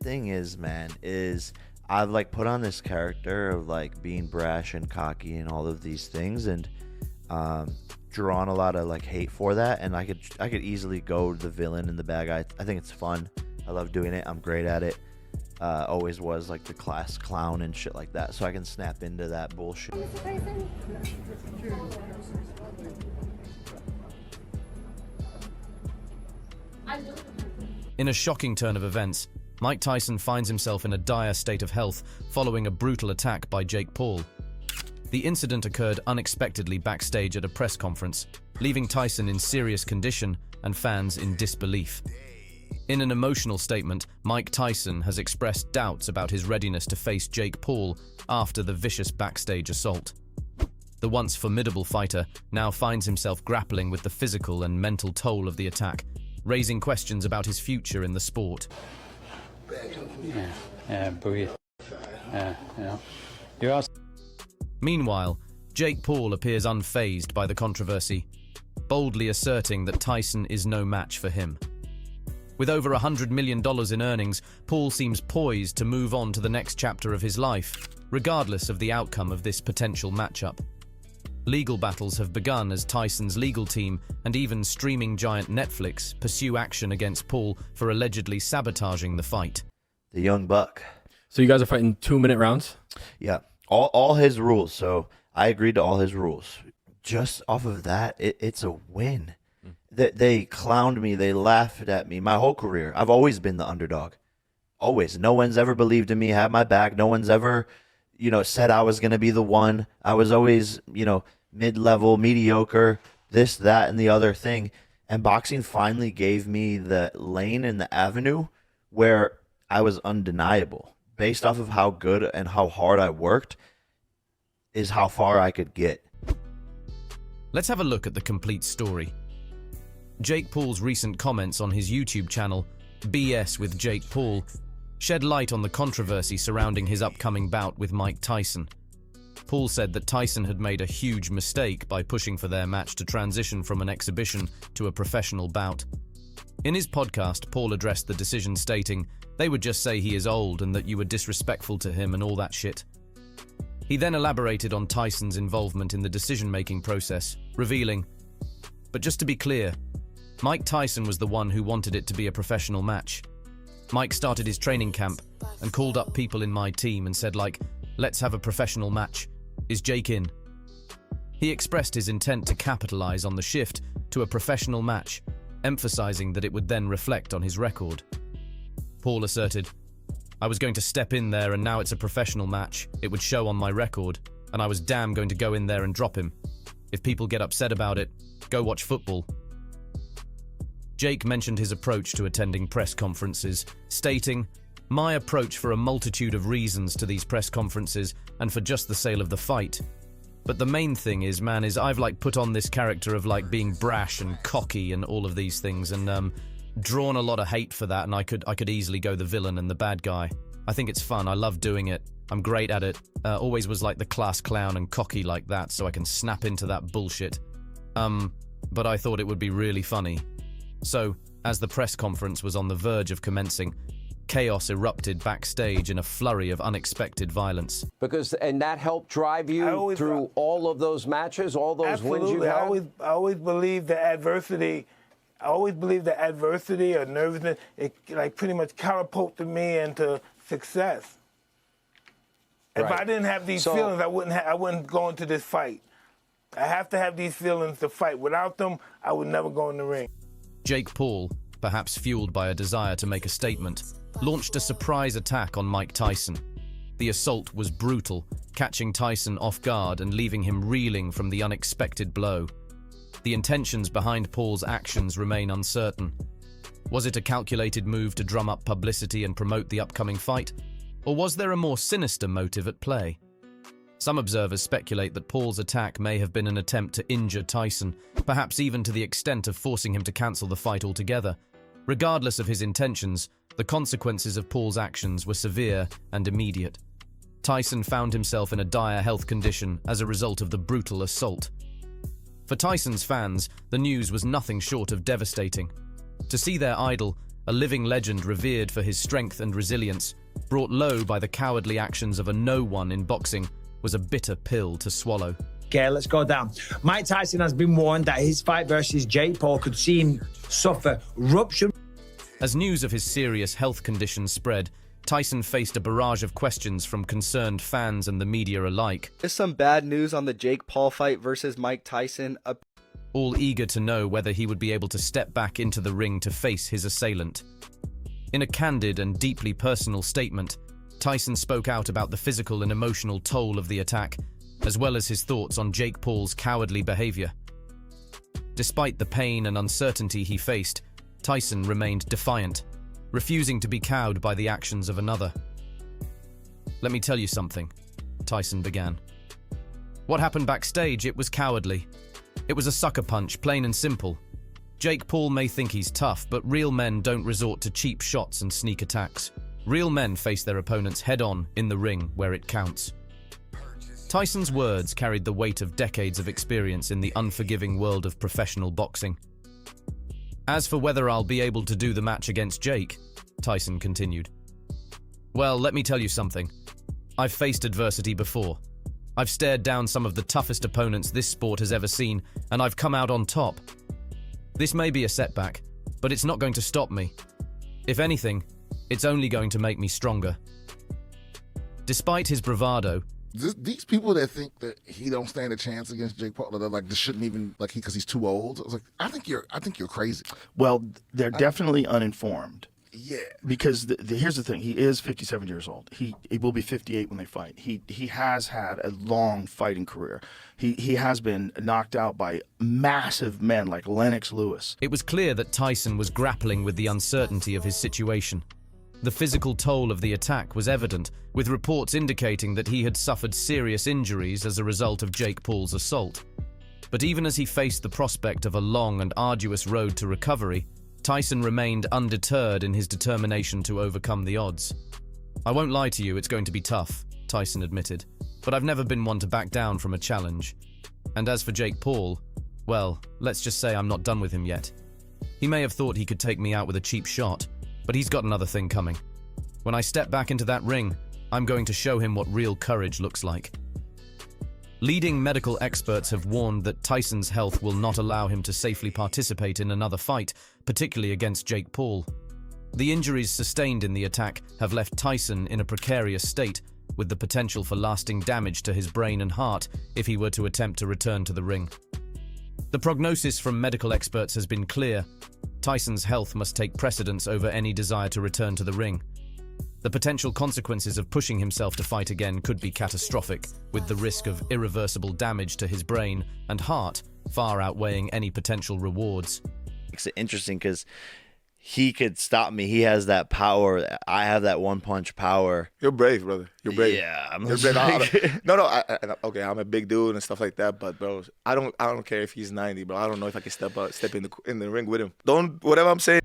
thing is, man, is I've like put on this character of like being brash and cocky and all of these things, and drawn a lot of like hate for that, and I could easily go the villain and the bad guy. I think it's fun. I love doing it. I'm great at it. Always was like the class clown and shit like that, so I can snap into that bullshit. In a shocking turn of events, Mike Tyson finds himself in a dire state of health following a brutal attack by Jake Paul. The incident occurred unexpectedly backstage at a press conference, leaving Tyson in serious condition and fans in disbelief. In an emotional statement, Mike Tyson has expressed doubts about his readiness to face Jake Paul after the vicious backstage assault. The once formidable fighter now finds himself grappling with the physical and mental toll of the attack, raising questions about his future in the sport. Breathe. You're also Meanwhile, Jake Paul appears unfazed by the controversy, boldly asserting that Tyson is no match for him. With over $100 million in earnings, Paul seems poised to move on to the next chapter of his life, regardless of the outcome of this potential matchup. Legal battles have begun as Tyson's legal team and even streaming giant Netflix pursue action against Paul for allegedly sabotaging the fight. The young buck. So you guys are fighting 2-minute rounds? Yeah, all his rules. So I agreed to all his rules. Just off of that, it's a win. They clowned me. They laughed at me my whole career. I've always been the underdog. Always. No one's ever believed in me, had my back. No one's ever, said I was going to be the one. I was always, mid-level, mediocre, this, that, and the other thing. And boxing finally gave me the lane and the avenue where I was undeniable. Based off of how good and how hard I worked is how far I could get. Let's have a look at the complete story. Jake Paul's recent comments on his YouTube channel, BS with Jake Paul, shed light on the controversy surrounding his upcoming bout with Mike Tyson. Paul said that Tyson had made a huge mistake by pushing for their match to transition from an exhibition to a professional bout. In his podcast, Paul addressed the decision, stating, "They would just say he is old and that you were disrespectful to him and all that shit." He then elaborated on Tyson's involvement in the decision-making process, revealing, "But just to be clear, Mike Tyson was the one who wanted it to be a professional match. Mike started his training camp and called up people in my team and said, like, let's have a professional match. Is Jake in?" He expressed his intent to capitalize on the shift to a professional match, emphasizing that it would then reflect on his record. Paul asserted, "I was going to step in there and now it's a professional match. It would show on my record, and I was damn going to go in there and drop him. If people get upset about it, go watch football." Jake mentioned his approach to attending press conferences, stating, "My approach for a multitude of reasons to these press conferences and for just the sale of the fight. But the main thing is, man, is I've like put on this character of like being brash and cocky and all of these things, and drawn a lot of hate for that, and I could easily go the villain and the bad guy. I think it's fun. I love doing it. I'm great at it. Always was like the class clown and cocky like that, so I can snap into that bullshit. But I thought it would be really funny." So, as the press conference was on the verge of commencing, chaos erupted backstage in a flurry of unexpected violence. And that helped drive you through all of those matches, all those wins you had? I always believe the adversity. I always believe the adversity or nervousness, it like pretty much catapulted me into success. If I didn't have these feelings, I wouldn't go into this fight. I have to have these feelings to fight. Without them, I would never go in the ring. Jake Paul, perhaps fueled by a desire to make a statement, launched a surprise attack on Mike Tyson. The assault was brutal, catching Tyson off guard and leaving him reeling from the unexpected blow. The intentions behind Paul's actions remain uncertain. Was it a calculated move to drum up publicity and promote the upcoming fight? Or was there a more sinister motive at play? Some observers speculate that Paul's attack may have been an attempt to injure Tyson, perhaps even to the extent of forcing him to cancel the fight altogether. Regardless of his intentions, the consequences of Paul's actions were severe and immediate. Tyson found himself in a dire health condition as a result of the brutal assault. For Tyson's fans, the news was nothing short of devastating. To see their idol, a living legend revered for his strength and resilience, brought low by the cowardly actions of a no-one in boxing, was a bitter pill to swallow. Okay, let's go down. Mike Tyson has been warned that his fight versus Jake Paul could see him suffer rupture. As news of his serious health condition spread, Tyson faced a barrage of questions from concerned fans and the media alike. There's some bad news on the Jake Paul fight versus Mike Tyson. All eager to know whether he would be able to step back into the ring to face his assailant. In a candid and deeply personal statement, Tyson spoke out about the physical and emotional toll of the attack, as well as his thoughts on Jake Paul's cowardly behavior. Despite the pain and uncertainty he faced, Tyson remained defiant, refusing to be cowed by the actions of another. "Let me tell you something," Tyson began. "What happened backstage, it was cowardly. It was a sucker punch, plain and simple. Jake Paul may think he's tough, but real men don't resort to cheap shots and sneak attacks. Real men face their opponents head-on in the ring where it counts." Tyson's words carried the weight of decades of experience in the unforgiving world of professional boxing. "As for whether I'll be able to do the match against Jake," Tyson continued, "well, let me tell you something. I've faced adversity before. I've stared down some of the toughest opponents this sport has ever seen, and I've come out on top. This may be a setback, but it's not going to stop me. If anything, it's only going to make me stronger." Despite his bravado, these people that think that he don't stand a chance against Jake Paul, they're like, this shouldn't even, like, because he's too old. I was like, I think you're crazy. Well, they're definitely uninformed. Yeah. Because here's the thing: he is 57 years old. He will be 58 when they fight. He has had a long fighting career. He has been knocked out by massive men like Lennox Lewis. it was clear that Tyson was grappling with the uncertainty of his situation. The physical toll of the attack was evident, with reports indicating that he had suffered serious injuries as a result of Jake Paul's assault. But even as he faced the prospect of a long and arduous road to recovery, Tyson remained undeterred in his determination to overcome the odds. "I won't lie to you, it's going to be tough," Tyson admitted, "but I've never been one to back down from a challenge. And as for Jake Paul, well, let's just say I'm not done with him yet. He may have thought he could take me out with a cheap shot, but he's got another thing coming. When I step back into that ring, I'm going to show him what real courage looks like." Leading medical experts have warned that Tyson's health will not allow him to safely participate in another fight, particularly against Jake Paul. The injuries sustained in the attack have left Tyson in a precarious state, with the potential for lasting damage to his brain and heart if he were to attempt to return to the ring. The prognosis from medical experts has been clear: Tyson's health must take precedence over any desire to return to the ring. The potential consequences of pushing himself to fight again could be catastrophic, with the risk of irreversible damage to his brain and heart far outweighing any potential rewards. Makes it interesting because he could stop me. He has that power. I have that one-punch power. You're brave, brother. You're brave. Yeah, I'm You're brave. No. Okay, I'm a big dude and stuff like that, but bro, I don't care if he's 90, bro. I don't know if I can step in the ring with him. Whatever I'm saying.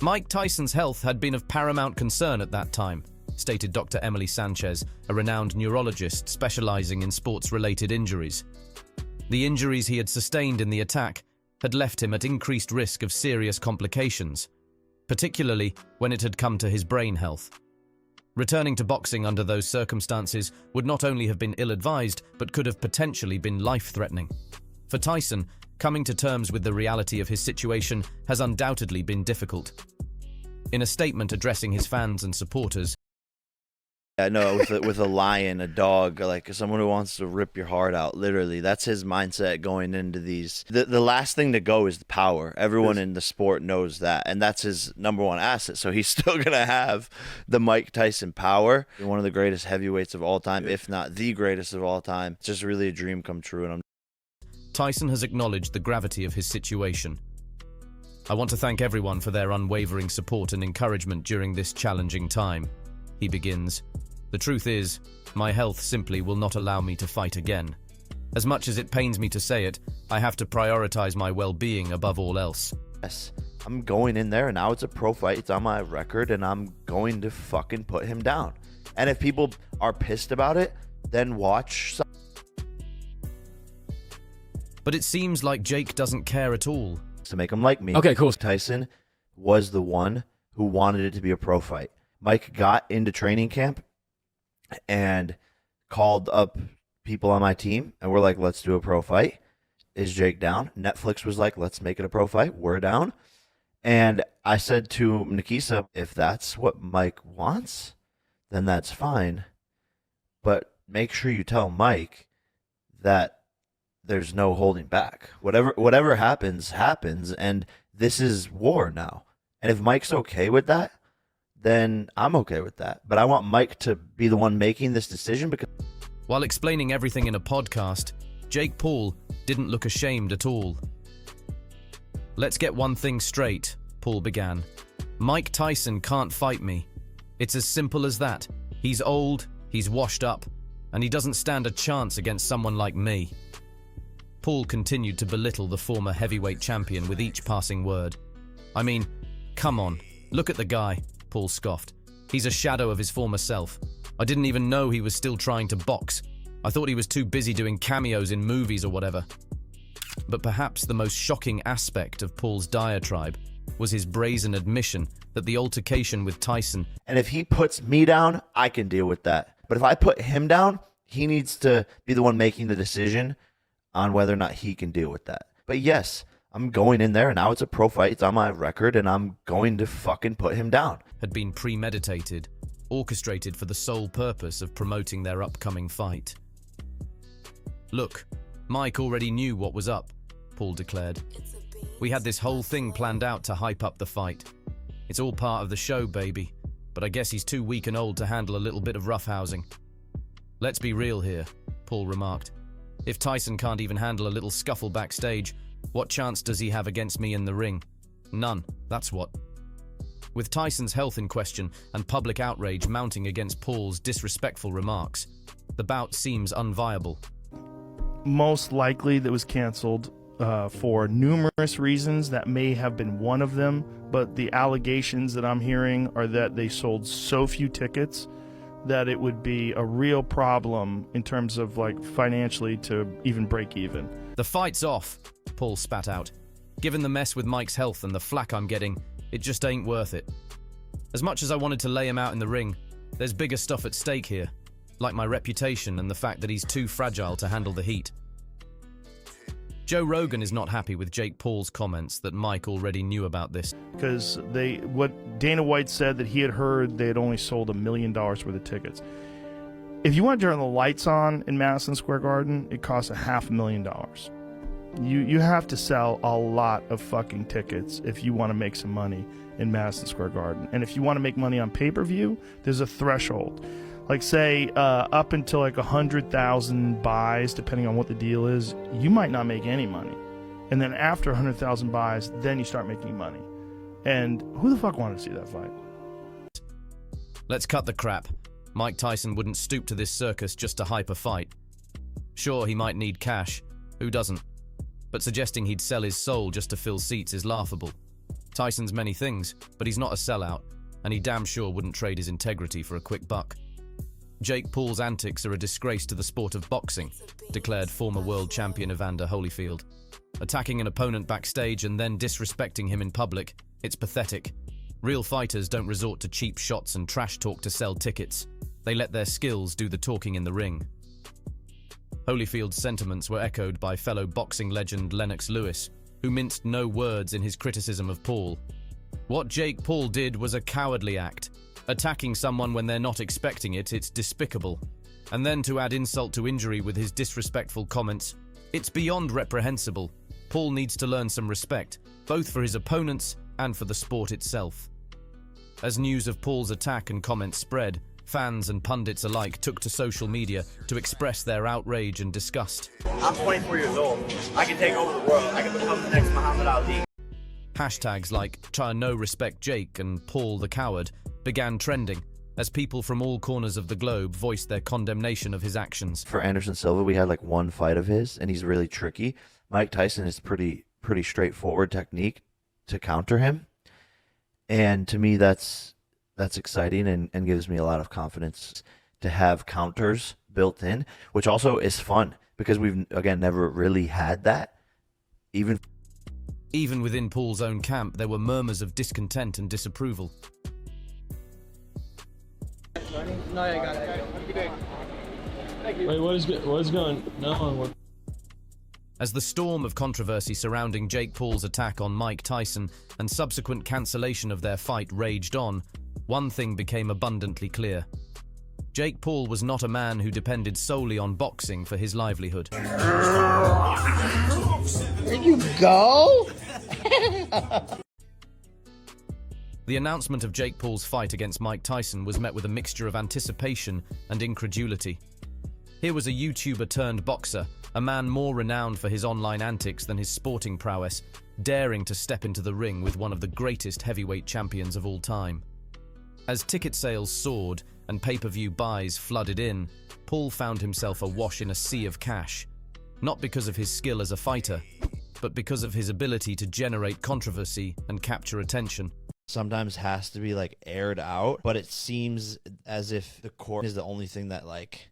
Mike Tyson's health had been of paramount concern at that time, stated Dr. Emily Sanchez, a renowned neurologist specializing in sports-related injuries. The injuries he had sustained in the attack had left him at increased risk of serious complications, particularly when it had come to his brain health. Returning to boxing under those circumstances would not only have been ill-advised, but could have potentially been life-threatening. For Tyson, coming to terms with the reality of his situation has undoubtedly been difficult. In a statement addressing his fans and supporters, I know, with a lion, a dog, like someone who wants to rip your heart out, literally. That's his mindset going into these. The last thing to go is the power. Everyone in the sport knows that, and that's his number one asset. So he's still going to have the Mike Tyson power. One of the greatest heavyweights of all time, if not the greatest of all time. It's just really a dream come true, and Tyson has acknowledged the gravity of his situation. "I want to thank everyone for their unwavering support and encouragement during this challenging time," he begins. "The truth is, my health simply will not allow me to fight again. As much as it pains me to say it, I have to prioritize my well-being above all else." yes, I'm going in there, and now it's a pro fight. It's on my record, and I'm going to fucking put him down. And if people are pissed about it, then watch. But it seems like Jake doesn't care at all. To make him like me. Okay, cool. Tyson was the one who wanted it to be a pro fight. Mike got into training camp and called up people on my team, and we're like, let's do a pro fight. Is Jake down? Netflix was like, let's make it a pro fight. We're down. And I said to Nikisa, if that's what Mike wants, then that's fine. But make sure you tell Mike that there's no holding back. Whatever happens, happens. And this is war now. And if Mike's okay with that, then I'm okay with that. But I want Mike to be the one making this decision because... While explaining everything in a podcast, Jake Paul didn't look ashamed at all. Let's get one thing straight, Paul began. Mike Tyson can't fight me. It's as simple as that. He's old, he's washed up, and he doesn't stand a chance against someone like me. Paul continued to belittle the former heavyweight champion with each passing word. I mean, come on, look at the guy, Paul scoffed. He's a shadow of his former self. I didn't even know he was still trying to box. I thought he was too busy doing cameos in movies or whatever. But perhaps the most shocking aspect of Paul's diatribe was his brazen admission that the altercation with Tyson... And if he puts me down, I can deal with that. But if I put him down, he needs to be the one making the decision on whether or not he can deal with that. But yes, I'm going in there, and now it's a pro fight. It's on my record, and I'm going to fucking put him down. Had been premeditated, orchestrated for the sole purpose of promoting their upcoming fight. Look, Mike already knew what was up, Paul declared. We had this whole thing planned out to hype up the fight. It's all part of the show, baby, but I guess he's too weak and old to handle a little bit of roughhousing. Let's be real here, Paul remarked. If Tyson can't even handle a little scuffle backstage, what chance does he have against me in the ring? None, that's what. With Tyson's health in question and public outrage mounting against Paul's disrespectful remarks, the bout seems unviable. Most likely that was canceled for numerous reasons. That may have been one of them, but the allegations that I'm hearing are that they sold so few tickets that it would be a real problem in terms of like financially to even break even. The fight's off, Paul spat out. Given the mess with Mike's health and the flack I'm getting, it just ain't worth it. As much as I wanted to lay him out in the ring, there's bigger stuff at stake here, like my reputation and the fact that he's too fragile to handle the heat. Joe Rogan is not happy with Jake Paul's comments that Mike already knew about this. Because what Dana White said that he had heard they had only sold $1 million worth of tickets. If you want to turn the lights on in Madison Square Garden, it costs $500,000. You have to sell a lot of fucking tickets if you want to make some money in Madison Square Garden. And if you want to make money on pay-per-view, there's a threshold. Like say up until like 100,000 buys, depending on what the deal is, you might not make any money. And then after 100,000 buys, then you start making money. And who the fuck wanted to see that fight? Let's cut the crap. Mike Tyson wouldn't stoop to this circus just to hype a fight. Sure, he might need cash. Who doesn't? But suggesting he'd sell his soul just to fill seats is laughable. Tyson's many things, but he's not a sellout, and he damn sure wouldn't trade his integrity for a quick buck. Jake Paul's antics are a disgrace to the sport of boxing, declared former world champion Evander Holyfield. Attacking an opponent backstage and then disrespecting him in public, it's pathetic. Real fighters don't resort to cheap shots and trash talk to sell tickets. They let their skills do the talking in the ring. Holyfield's sentiments were echoed by fellow boxing legend Lennox Lewis, who minced no words in his criticism of Paul. What Jake Paul did was a cowardly act. Attacking someone when they're not expecting it, it's despicable. And then to add insult to injury with his disrespectful comments, it's beyond reprehensible. Paul needs to learn some respect, both for his opponents and for the sport itself. As news of Paul's attack and comments spread, fans and pundits alike took to social media to express their outrage and disgust. I'm 24 years old. I can take over the world. I can become the next Muhammad Ali. Hashtags like #No Respect Jake and Paul the Coward began trending as people from all corners of the globe voiced their condemnation of his actions. For Anderson Silva, we had like one fight of his, and he's really tricky. Mike Tyson is pretty straightforward technique to counter him, and to me that's exciting and gives me a lot of confidence to have counters built in, which also is fun because we've again never really had that. Even Even within Paul's own camp, there were murmurs of discontent and disapproval. Wait, what is going on? As the storm of controversy surrounding Jake Paul's attack on Mike Tyson and subsequent cancellation of their fight raged on, one thing became abundantly clear. Jake Paul was not a man who depended solely on boxing for his livelihood. There you go! The announcement of Jake Paul's fight against Mike Tyson was met with a mixture of anticipation and incredulity. Here was a YouTuber turned boxer, a man more renowned for his online antics than his sporting prowess, daring to step into the ring with one of the greatest heavyweight champions of all time. As ticket sales soared and pay-per-view buys flooded in, Paul found himself awash in a sea of cash, not because of his skill as a fighter, but because of his ability to generate controversy and capture attention. Sometimes has to be like aired out, but it seems as if the court is the only thing that like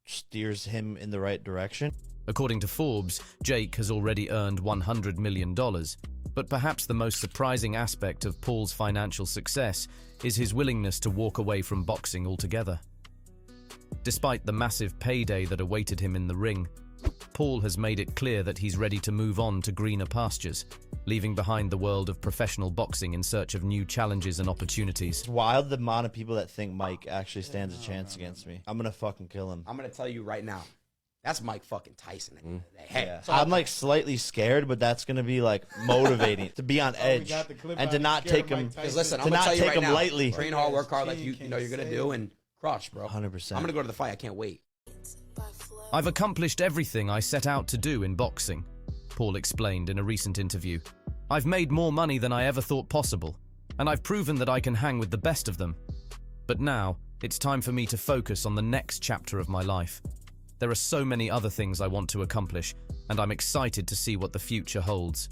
steers him in the right direction. According to Forbes, Jake has already earned $100 million, but perhaps the most surprising aspect of Paul's financial success is his willingness to walk away from boxing altogether. Despite the massive payday that awaited him in the ring, Paul has made it clear that he's ready to move on to greener pastures, leaving behind the world of professional boxing in search of new challenges and opportunities. It's wild the amount of people that think Mike actually stands a chance against me. I'm gonna fucking kill him. I'm gonna tell you right now, that's Mike fucking Tyson. At the end of the day. Hey, Yeah. I'm like slightly scared, but that's gonna be like motivating to be on edge and to not take him. Because listen, to I'm gonna not tell you take right him now, lightly. train hard, work hard, like you know you're gonna do, and crush, bro. 100%. I'm gonna go to the fight. I can't wait. I've accomplished everything I set out to do in boxing, Paul explained in a recent interview. I've made more money than I ever thought possible, and I've proven that I can hang with the best of them. But now, it's time for me to focus on the next chapter of my life. There are so many other things I want to accomplish, and I'm excited to see what the future holds.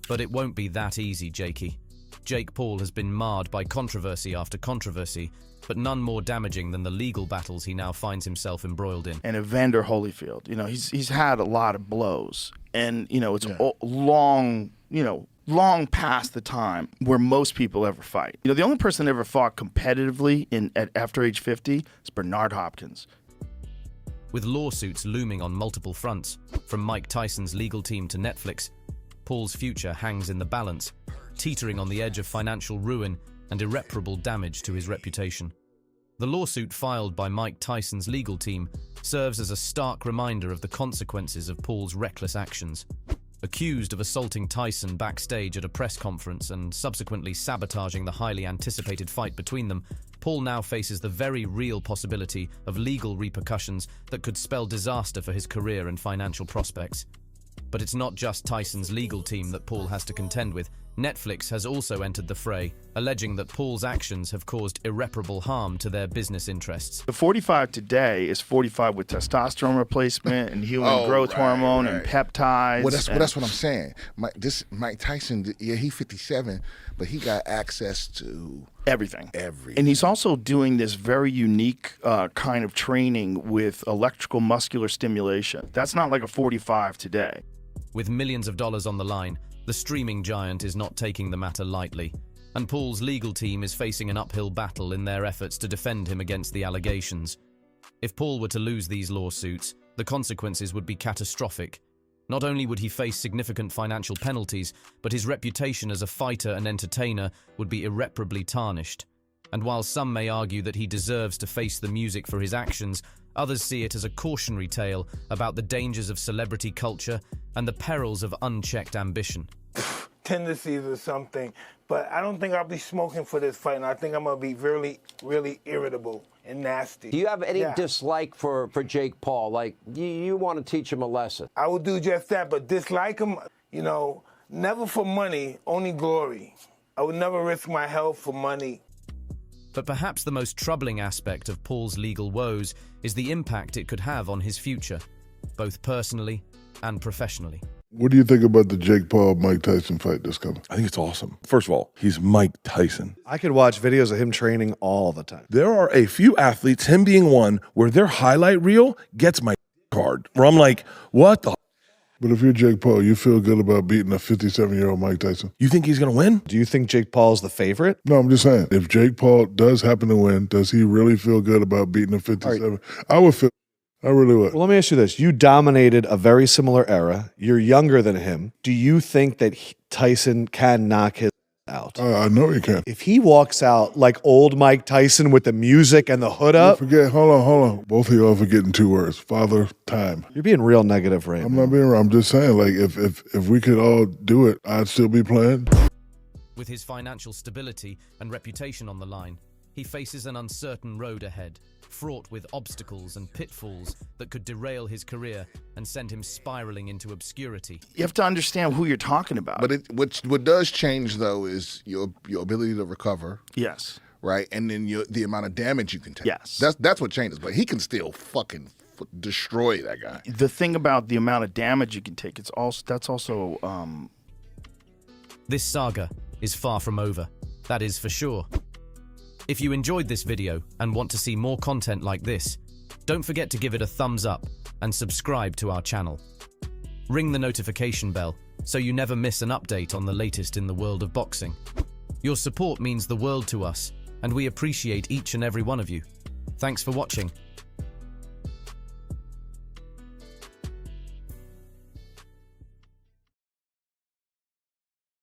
But it won't be that easy, Jakey. Jake Paul has been marred by controversy after controversy, but none more damaging than the legal battles he now finds himself embroiled in. And Evander Holyfield, he's had a lot of blows, and it's long past the time where most people ever fight. The only person that ever fought competitively after age 50 is Bernard Hopkins. With lawsuits looming on multiple fronts, from Mike Tyson's legal team to Netflix, Paul's future hangs in the balance, teetering on the edge of financial ruin and irreparable damage to his reputation. The lawsuit filed by Mike Tyson's legal team serves as a stark reminder of the consequences of Paul's reckless actions. Accused of assaulting Tyson backstage at a press conference and subsequently sabotaging the highly anticipated fight between them, Paul now faces the very real possibility of legal repercussions that could spell disaster for his career and financial prospects. But it's not just Tyson's legal team that Paul has to contend with. Netflix has also entered the fray, alleging that Paul's actions have caused irreparable harm to their business interests. The 45 today is 45 with testosterone replacement and human growth hormone and peptides. Well, that's what I'm saying. Mike Tyson, he's 57, but he got access to everything. And he's also doing this very unique kind of training with electrical muscular stimulation. That's not like a 45 today. With millions of dollars on the line, the streaming giant is not taking the matter lightly, and Paul's legal team is facing an uphill battle in their efforts to defend him against the allegations. If Paul were to lose these lawsuits, the consequences would be catastrophic. Not only would he face significant financial penalties, but his reputation as a fighter and entertainer would be irreparably tarnished. And while some may argue that he deserves to face the music for his actions, others see it as a cautionary tale about the dangers of celebrity culture and the perils of unchecked ambition. Tendencies or something, but I don't think I'll be smoking for this fight, and I think I'm going to be really, really irritable and nasty. Do you have any dislike for Jake Paul? Like, you want to teach him a lesson? I will do just that, but dislike him, never for money, only glory. I would never risk my health for money. But perhaps the most troubling aspect of Paul's legal woes is the impact it could have on his future, both personally and professionally. What do you think about the Jake Paul-Mike Tyson fight that's coming? I think it's awesome. First of all, he's Mike Tyson. I could watch videos of him training all the time. There are a few athletes, him being one, where their highlight reel gets my card. Where I'm like, what the But if you're Jake Paul, you feel good about beating a 57-year-old Mike Tyson? You think he's going to win? Do you think Jake Paul's the favorite? No, I'm just saying, if Jake Paul does happen to win, does he really feel good about beating a 57? Right. I would feel. I really would. Well, let me ask you this. You dominated a very similar era. You're younger than him. Do you think that Tyson can knock his out? I know he can. If he walks out like old Mike Tyson with the music and the hood up. Hold on. Both of y'all are forgetting 2 words. Father Time. You're being real negative, Ray. I'm not being wrong. I'm just saying, like, if we could all do it, I'd still be playing. With his financial stability and reputation on the line, he faces an uncertain road ahead, fraught with obstacles and pitfalls that could derail his career and send him spiraling into obscurity. You have to understand who you're talking about. But what does change, though, is your ability to recover. Yes. Right? And then the amount of damage you can take. Yes. That's what changes. But he can still fucking destroy that guy. The thing about the amount of damage you can take, that's also... This saga is far from over, that is for sure. If you enjoyed this video and want to see more content like this, don't forget to give it a thumbs up and subscribe to our channel. Ring the notification bell so you never miss an update on the latest in the world of boxing. Your support means the world to us, and we appreciate each and every one of you. Thanks for watching.